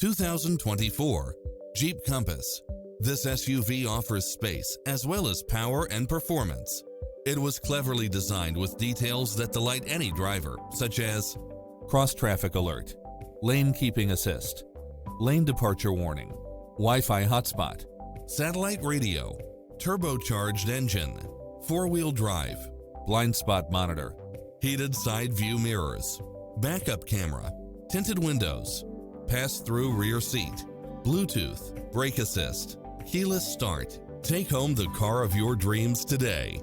2024 Jeep Compass. This SUV offers space as well as power and performance. It was cleverly designed with details that delight any driver, such as cross-traffic alert, lane keeping assist, lane departure warning, Wi-Fi hotspot, satellite radio, turbocharged engine, four-wheel drive, blind spot monitor, heated side view mirrors, backup camera, tinted windows, pass-through rear seat, Bluetooth, brake assist, keyless start. Take home the car of your dreams today.